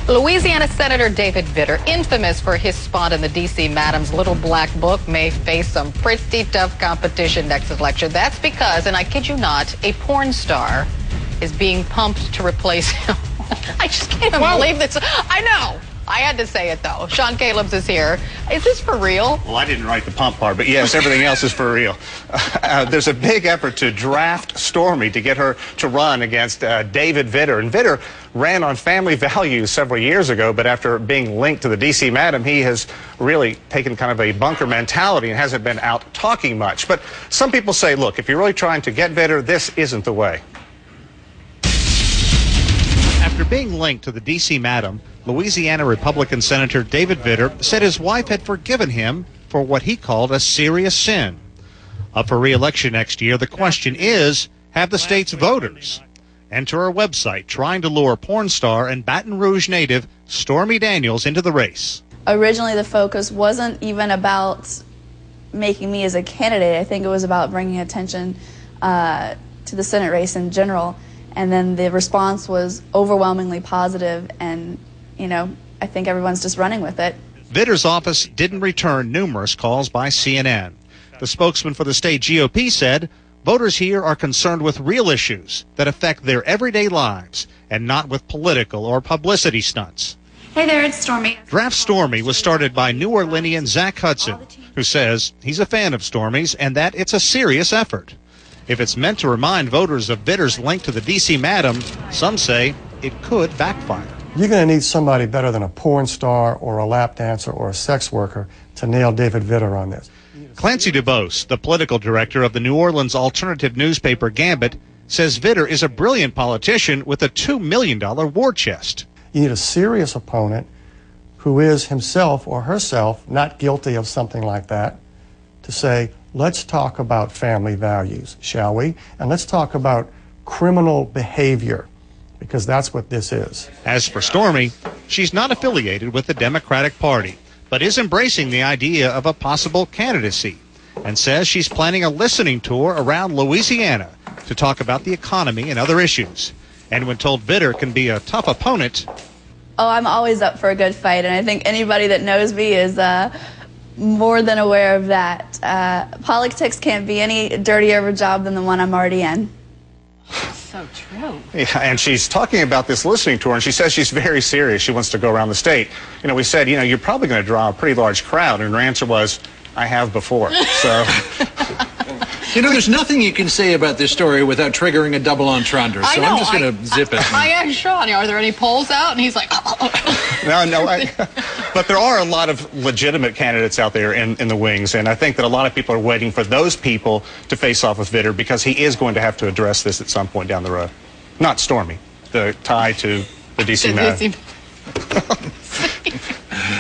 Louisiana Senator David Vitter, infamous for his spot in the D.C. Madam's Little Black Book, may face some pretty tough competition next election. That's because, and I kid you not, a porn star is being pumped to replace him. I just can't even believe this. I know. I had to say it, though. Sean Caleb's is here. Is this for real? Well, I didn't write the pump part, but yes, everything else is for real. There's a big effort to draft Stormy to get her to run against David Vitter. And Vitter ran on family values several years ago, but after being linked to the D.C. Madam, he has really taken kind of a bunker mentality and hasn't been out talking much. But some people say, look, if you're really trying to get Vitter, this isn't the way. After being linked to the D.C. Madam, Louisiana Republican Senator David Vitter said his wife had forgiven him for what he called a serious sin. Up for re-election next year, the question is, have the state's voters? Enter our website trying to lure porn star and Baton Rouge native Stormy Daniels into the race. Originally, the focus wasn't even about making me as a candidate. I think it was about bringing attention to the Senate race in general. And then the response was overwhelmingly positive, and, you know, I think everyone's just running with it. Vitter's office didn't return numerous calls by CNN. The spokesman for the state GOP said voters here are concerned with real issues that affect their everyday lives and not with political or publicity stunts. Hey there, it's Stormy. DraftStormy was started by New Orleanian Zach Hudson, who says he's a fan of Stormy's and that it's a serious effort. If it's meant to remind voters of Vitter's link to the D.C. Madam, some say it could backfire. You're going to need somebody better than a porn star or a lap dancer or a sex worker to nail David Vitter on this. Clancy DuBose, the political director of the New Orleans alternative newspaper Gambit, says Vitter is a brilliant politician with a $2 million war chest. You need a serious opponent who is himself or herself not guilty of something like that to say, let's talk about family values, shall we? And let's talk about criminal behavior, because that's what this is. As for Stormy, she's not affiliated with the Democratic Party, but is embracing the idea of a possible candidacy and says she's planning a listening tour around Louisiana to talk about the economy and other issues. And when told Vitter can be a tough opponent... Oh, I'm always up for a good fight, and I think anybody that knows me is more than aware of that. Politics can't be any dirtier of a job than the one I'm already in. So true. Yeah, and she's talking about this listening tour, and she says she's very serious. She wants to go around the state. You know, we said, you know, you're probably going to draw a pretty large crowd, and her answer was, I have before. So... You know, there's nothing you can say about this story without triggering a double entendre, so I'm just going to zip it. I asked Sean, are there any polls out? And he's like, No, but there are a lot of legitimate candidates out there in the wings, and I think that a lot of people are waiting for those people to face off with Vitter because he is going to have to address this at some point down the road. Not Stormy, the tie to the D.C. Madam.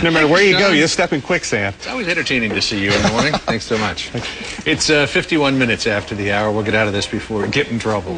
No matter where you go, you just step in quicksand. It's always entertaining to see you in the morning. Thanks so much. It's 51 minutes after the hour. We'll get out of this before we get in trouble.